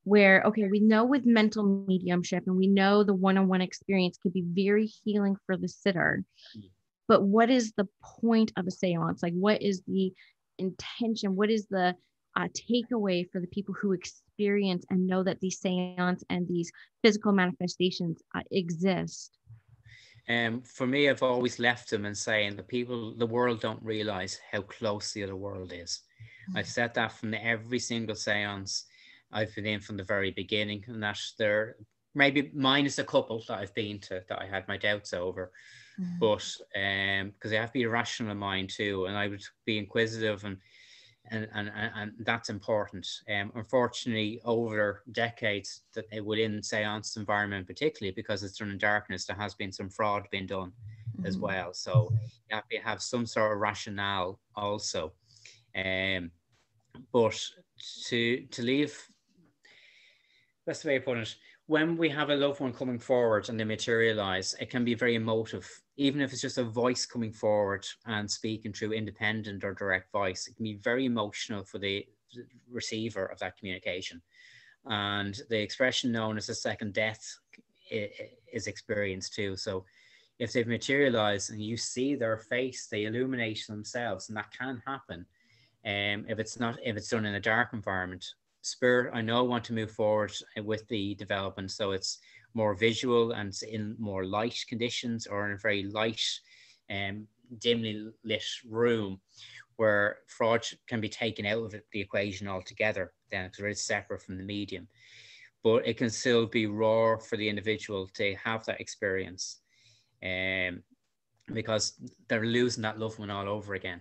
where, okay, we know with mental mediumship and we know the one-on-one experience can be very healing for the sitter, but what is the point of a seance? Like, what is the intention? What is the takeaway for the people who experience and know that these seance and these physical manifestations exist? For me, I've always left them and saying the world don't realize how close the other world is. I've said that from every single seance I've been in from the very beginning, and that there maybe minus a couple that I've been to that I had my doubts over, but because I have to be rational in mind too, and I would be inquisitive, and that's important. Unfortunately, over decades, that within seance environment, particularly because it's done in darkness, there has been some fraud being done as well. So you have to have some sort of rationale also. But to leave, that's the way I put it. When we have a loved one coming forward and they materialize, it can be very emotive. Even if it's just a voice coming forward and speaking through independent or direct voice, it can be very emotional for the receiver of that communication. And the expression known as a second death is experienced too. So if they've materialized and you see their face, they illuminate themselves, and that can happen. If it's done in a dark environment. Spirit, I know, want to move forward with the development, so it's more visual and in more light conditions, or in a very light, dimly lit room, where fraud can be taken out of the equation altogether, then, because it's separate from the medium. But it can still be raw for the individual to have that experience, because they're losing that loved one all over again.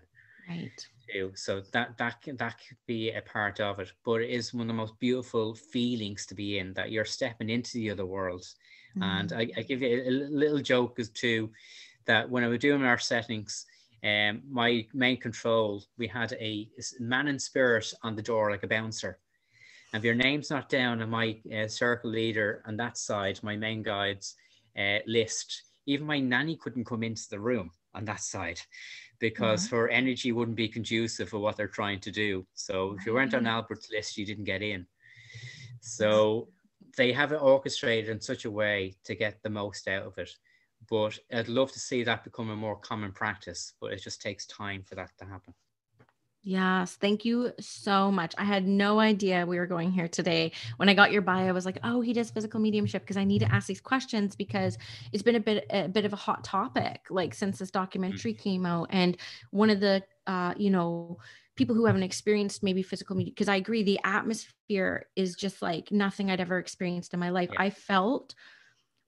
Right. So that could be a part of it, but it is one of the most beautiful feelings to be in, that you're stepping into the other world. And I give you a little joke as to that when I was doing our settings, my main control, we had a man in spirit on the door like a bouncer. And if your name's not down on my circle leader on that side, my main guides list, even my nanny couldn't come into the room on that side, because her energy wouldn't be conducive for what they're trying to do. So if you weren't on Albert's list, you didn't get in. So they have it orchestrated in such a way to get the most out of it. But I'd love to see that become a more common practice, but it just takes time for that to happen. Yes. Thank you so much. I had no idea we were going here today. When I got your bio, I was like, oh, he does physical mediumship, because I need to ask these questions, because it's been a bit of a hot topic, like since this documentary came out. And one of the, people who haven't experienced maybe physical medium, because I agree, the atmosphere is just like nothing I'd ever experienced in my life. I felt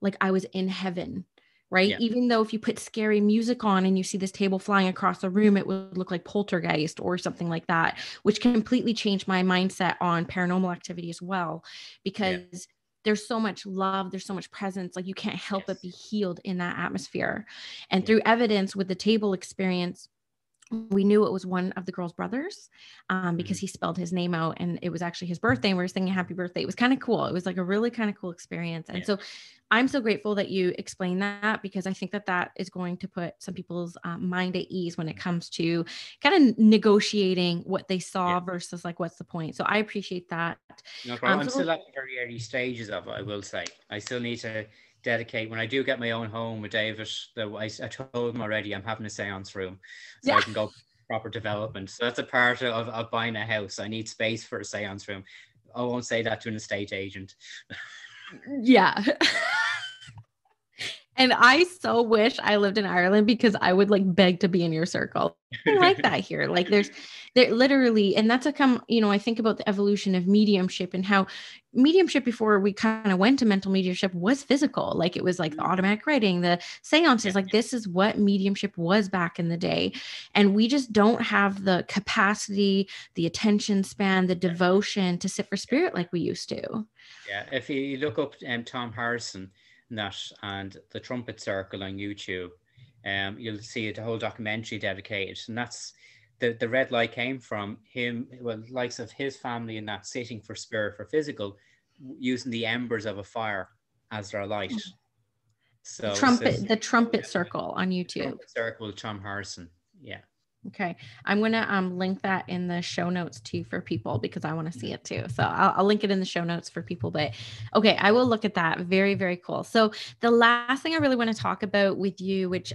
like I was in heaven. Right. Even though if you put scary music on and you see this table flying across the room, it would look like Poltergeist or something like that, which completely changed my mindset on paranormal activity as well, because there's so much love, there's so much presence, like you can't help but be healed in that atmosphere. And through evidence with the table experience, we knew it was one of the girl's brothers, because he spelled his name out, and it was actually his birthday, and we were singing happy birthday. It was kind of cool. It was like a really kind of cool experience. And so I'm so grateful that you explained that, because I think that is going to put some people's mind at ease when it comes to kind of negotiating what they saw versus like, what's the point? So I appreciate that. No problem. I'm still at the very early stages of it, I will say. I still need to dedicate, when I do get my own home with David, that I told him already I'm having a seance room so Yeah. I can go proper development. So that's a part of buying a house. I need space for a seance room. I won't say that to an estate agent. Yeah. And I so wish I lived in Ireland because I would like beg to be in your circle. I like that here. Like there literally, and that's I think about the evolution of mediumship and how mediumship before we kind of went to mental mediumship was physical. Like it was like the automatic writing, the seances, like this is what mediumship was back in the day. And we just don't have the capacity, the attention span, the devotion to sit for spirit like we used to. Yeah, if you look up Tom Harrison and the Trumpet Circle on YouTube, you'll see the whole documentary dedicated, and that's the red light came from him. Well, likes of his family in that sitting for spirit for physical, using the embers of a fire as their light. So the Trumpet Circle on YouTube. Trumpet Circle, Tom Harrison. Yeah. Okay. I'm going to link that in the show notes too for people because I want to see it too. So I'll link it in the show notes for people, but okay. I will look at that. Very, very cool. So the last thing I really want to talk about with you, which,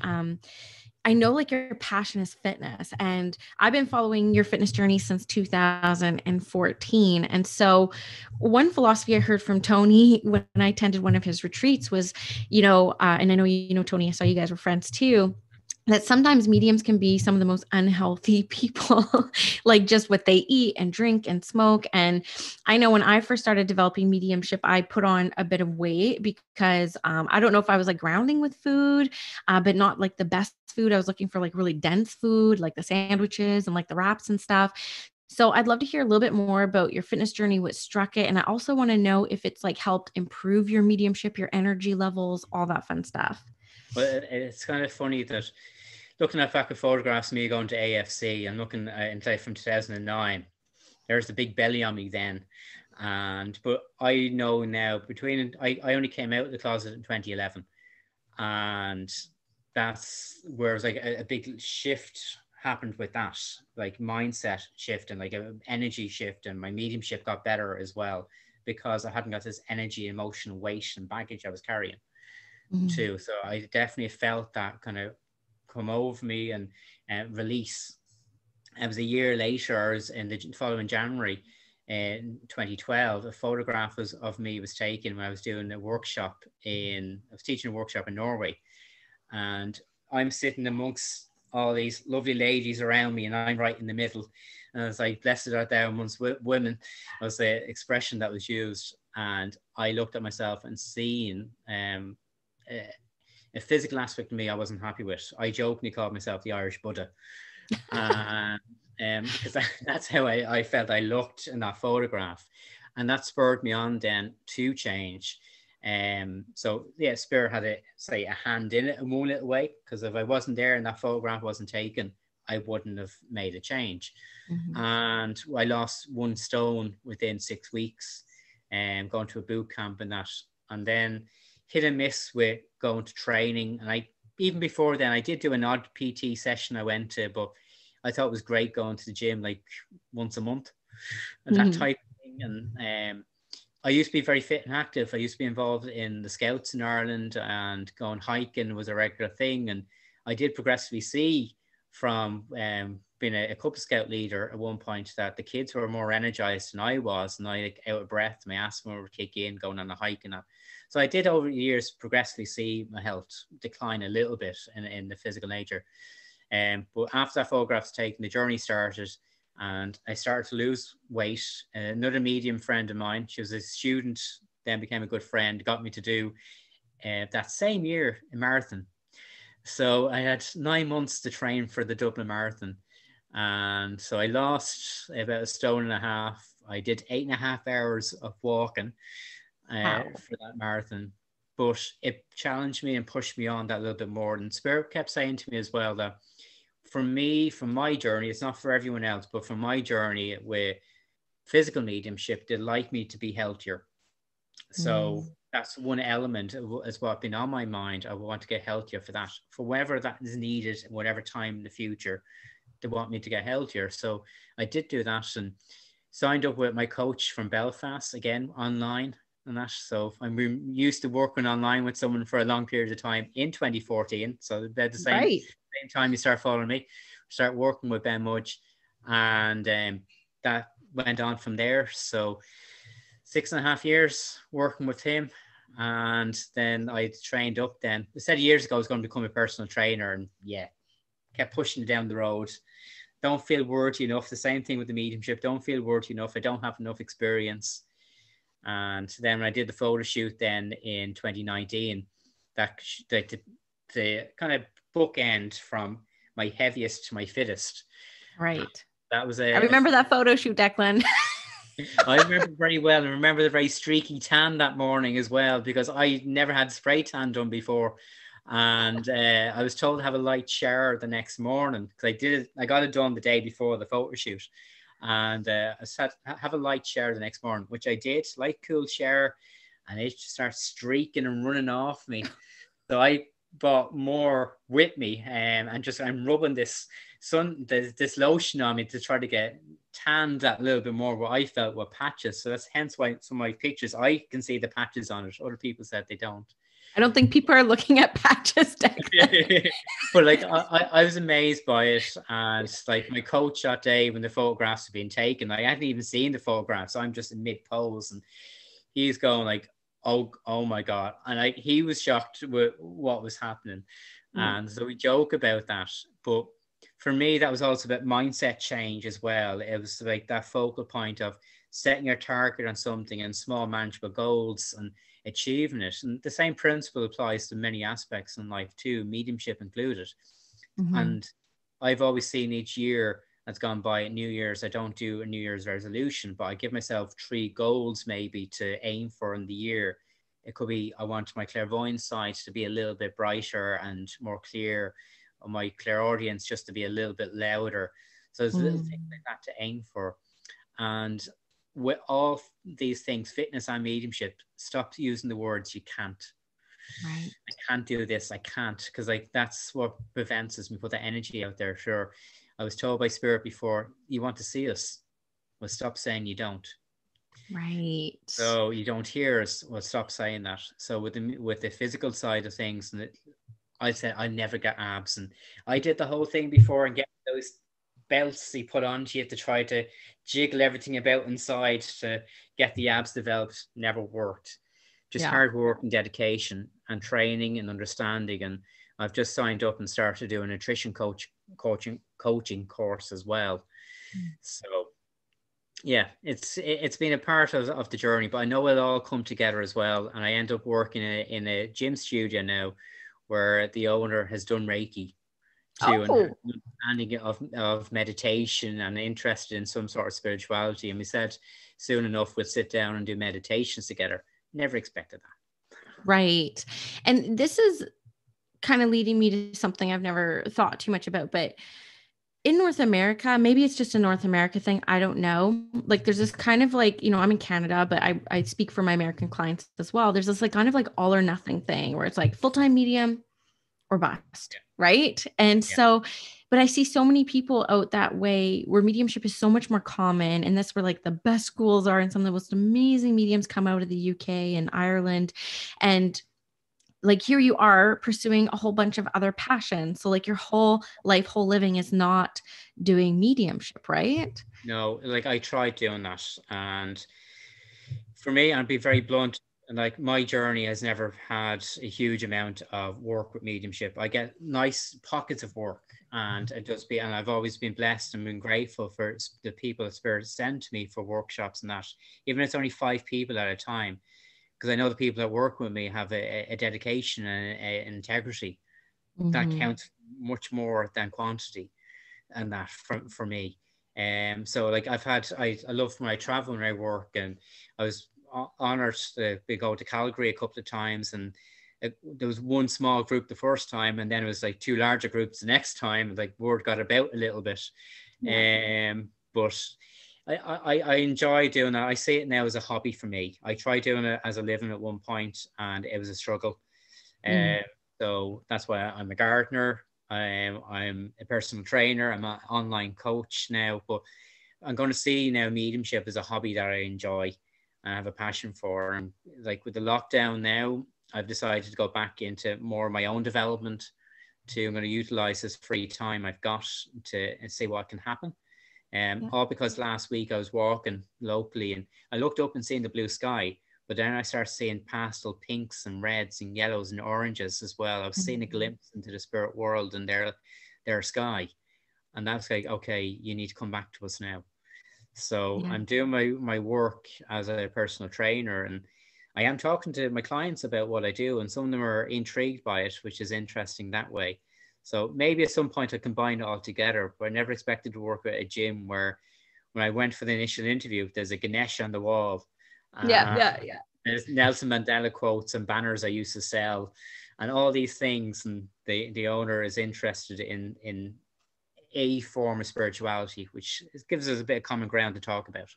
I know like your passion is fitness, and I've been following your fitness journey since 2014. And so one philosophy I heard from Tony when I attended one of his retreats was, and I know, Tony, I saw you guys were friends too, that sometimes mediums can be some of the most unhealthy people, like just what they eat and drink and smoke. And I know when I first started developing mediumship, I put on a bit of weight because I don't know if I was like grounding with food, but not like the best food. I was looking for like really dense food, like the sandwiches and like the wraps and stuff. So I'd love to hear a little bit more about your fitness journey, what struck it. And I also want to know if it's like helped improve your mediumship, your energy levels, all that fun stuff. Well, it's kind of funny that looking at back at photographs of me going to AFC and looking from 2009, there's the big belly on me then. But I know now I only came out of the closet in 2011. And that's where it was like a big shift happened with that, like mindset shift and like an energy shift. And my mediumship got better as well because I hadn't got this energy, emotional weight and baggage I was carrying too. So I definitely felt that kind of come over me and release. It was a year later, in the following January in 2012, a photograph of me was taken when I was doing I was teaching a workshop in Norway, and I'm sitting amongst all these lovely ladies around me, and I'm right in the middle. And I was like, blessed art thou amongst women, was the expression that was used. And I looked at myself and seen a physical aspect of me I wasn't happy with. I jokingly called myself the Irish Buddha. Because that's how I felt I looked in that photograph. And that spurred me on then to change. So yeah, Spirit had a hand in it in one little way, because if I wasn't there and that photograph wasn't taken, I wouldn't have made a change. And I lost 1 stone within 6 weeks, going to a boot camp and that. And then hit and miss with going to training. And even before then, I did do an odd PT session I went to, but I thought it was great going to the gym like once a month and that type of thing. And I used to be very fit and active. I used to be involved in the Scouts in Ireland, and going hiking was a regular thing. And I did progressively see from being a Cub Scout leader at one point that the kids were more energized than I was, and I out of breath, my asthma would kick in going on a hike and that. So I did over the years progressively see my health decline a little bit in the physical nature. But after that photograph was taken, the journey started, and I started to lose weight. Another medium friend of mine, she was a student, then became a good friend, got me to do that same year a marathon. So I had 9 months to train for the Dublin Marathon. And so I lost about 1.5 stone. I did 8.5 hours of walking for that marathon. But it challenged me and pushed me on that little bit more. And Spirit kept saying to me as well that for me, from my journey, it's not for everyone else, but for my journey with physical mediumship, they'd like me to be healthier. So that's one element as what's been on my mind. I want to get healthier for that, for whatever that is needed, whatever time in the future, they want me to get healthier. So I did do that and signed up with my coach from Belfast, again, online. and that. So I'm used to working online with someone for a long period of time in 2014. So about the same time you start following me, start working with Ben Mudge, and that went on from there. So 6.5 years working with him. And then I trained up then. I said years ago I was going to become a personal trainer, and yeah, kept pushing it down the road. Don't feel worthy enough. The same thing with the mediumship. Don't feel worthy enough. I don't have enough experience. And then when I did the photo shoot then in 2019, that the kind of bookend from my heaviest to my fittest. Right. That was I remember that photo shoot, Declan. I remember very well. I remember the very streaky tan that morning as well, because I never had spray tan done before. And I was told to have a light shower the next morning, because I got it done the day before the photo shoot. And I said, have a light shower the next morning, which I did, light cool shower, and it just starts streaking and running off me. So I bought more with me, and I'm rubbing this lotion on me to try to get tanned that little bit more, what I felt were patches. So that's hence why some of my pictures, I can see the patches on it. Other people said they don't. I don't think people are looking at patches, Declan. But like I was amazed by it. And like my coach that day when the photographs had been taken, I hadn't even seen the photographs. I'm just in mid pose, and he's going like, oh my God. And he was shocked with what was happening. And so we joke about that. But for me, that was also about mindset change as well. It was like that focal point of setting your target on something and small manageable goals and achieving it. And the same principle applies to many aspects in life too, mediumship included. And I've always seen each year that's gone by at New Year's, I don't do a New Year's resolution, but I give myself 3 goals maybe to aim for in the year. It could be, I want my clairvoyance side to be a little bit brighter and more clear, or my clairaudience just to be a little bit louder. So there's little things like that to aim for. And with all these things, fitness and mediumship, stop using the words you can't. Right. I can't do this. I can't, because like that's what prevents us. We put that energy out there. Sure, I was told by Spirit before, you want to see us. Well, stop saying you don't. Right. So you don't hear us. Well, stop saying that. So with the physical side of things, and I said I never get abs, and I did the whole thing before and get those belts he put on you to try to jiggle everything about inside to get the abs developed. Never worked. Just hard work and dedication and training and understanding. And I've just signed up and started to do a nutrition coaching course as well. So yeah, it's been a part of the journey, but I know it'll all come together as well. And I end up working in a gym studio now, where the owner has done Reiki too, and understanding of meditation and interested in some sort of spirituality. And we said soon enough we'll sit down and do meditations together. Never expected that. Right. And this is kind of leading me to something I've never thought too much about, but in North America, maybe it's just a North America thing, I don't know. Like there's this kind of like, I'm in Canada, but I speak for my American clients as well. There's this like kind of like all or nothing thing where it's like full-time medium or bust, right? And so, but I see so many people out that way where mediumship is so much more common, and that's where like the best schools are, and some of the most amazing mediums come out of the UK and Ireland. And like here you are pursuing a whole bunch of other passions. So like your whole life, whole living is not doing mediumship, right? No, like I tried doing that. And for me, I'd be very blunt, and like my journey has never had a huge amount of work with mediumship. I get nice pockets of work, and and I've always been blessed and been grateful for the people that Spirit sent to me for workshops and that, even if it's only 5 people at a time. Because I know the people that work with me have a dedication and an integrity that counts much more than quantity, and that for me. So like I love when I travel and I work, and I was honored to go to Calgary a couple of times, and there was one small group the first time, and then it was like 2 larger groups the next time. Like word got about a little bit, but I enjoy doing that. I see it now as a hobby for me. I tried doing it as a living at one point, and it was a struggle. So that's why I'm a gardener. I'm a personal trainer. I'm an online coach now, but I'm going to see now mediumship as a hobby that I enjoy. and I have a passion for. And like with the lockdown now, I've decided to go back into more of my own development. I'm going to utilize this free time I've got to see what can happen. All because last week I was walking locally and I looked up and seen the blue sky, but then I started seeing pastel pinks and reds and yellows and oranges as well. I was seeing a glimpse into the spirit world and their sky. And that's like, okay, you need to come back to us now. So I'm doing my work as a personal trainer, and I am talking to my clients about what I do, and some of them are intrigued by it, which is interesting that way. So maybe at some point I combine it all together, but I never expected to work at a gym where when I went for the initial interview, there's a Ganesh on the wall. There's Nelson Mandela quotes and banners I used to sell and all these things. And the owner is interested in a form of spirituality, which gives us a bit of common ground to talk about.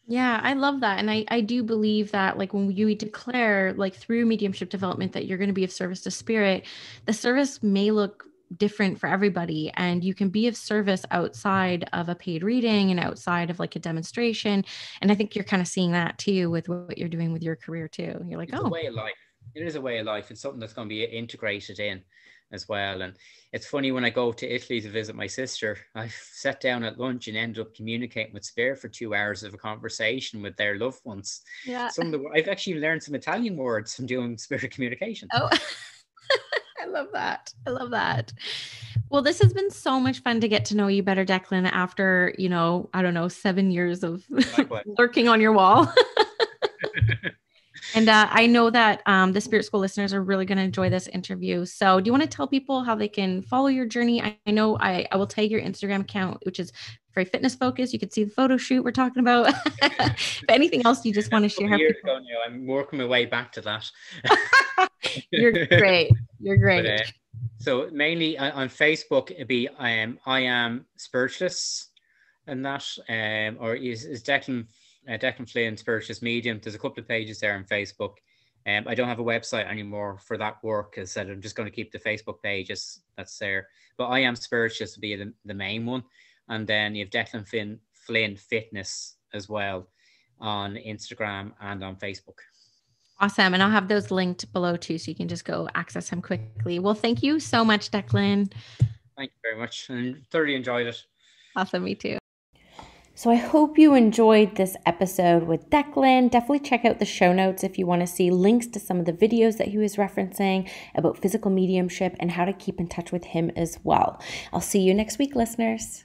Yeah, I love that. And I do believe that like when you declare like through mediumship development that you're going to be of service to spirit, the service may look different for everybody. And you can be of service outside of a paid reading and outside of like a demonstration. And I think you're kind of seeing that too with what you're doing with your career too. You're like, it's a way of life. It is a way of life. It's something that's going to be integrated in as well. And it's funny, when I go to Italy to visit my sister, I sat down at lunch and ended up communicating with spirit for 2 hours of a conversation with their loved ones. Yeah. I've actually learned some Italian words from doing spirit communication. Oh, I love that. I love that. Well, this has been so much fun to get to know you better, Declan, after, I don't know, 7 years of lurking on your wall. And I know that the Spirit School listeners are really going to enjoy this interview. So do you want to tell people how they can follow your journey? I know I will tag your Instagram account, which is very fitness focused. You can see the photo shoot we're talking about. If anything else you just want to share? Years ago now, I'm working my way back to that. You're great. You're great. But, so mainly on Facebook, it'd be I am Spiritualist, and that or is Declan Flynn Spiritualist Medium. There's a couple of pages there on Facebook. I don't have a website anymore for that work. As I said, I'm just going to keep the Facebook pages that's there. But I am Spiritualist to be the main one. And then you have Declan Flynn Fitness as well on Instagram and on Facebook. Awesome. And I'll have those linked below too, so you can just go access them quickly. Well, thank you so much, Declan. Thank you very much. And thoroughly enjoyed it. Awesome. Me too. So I hope you enjoyed this episode with Declan. Definitely check out the show notes if you want to see links to some of the videos that he was referencing about physical mediumship and how to keep in touch with him as well. I'll see you next week, listeners.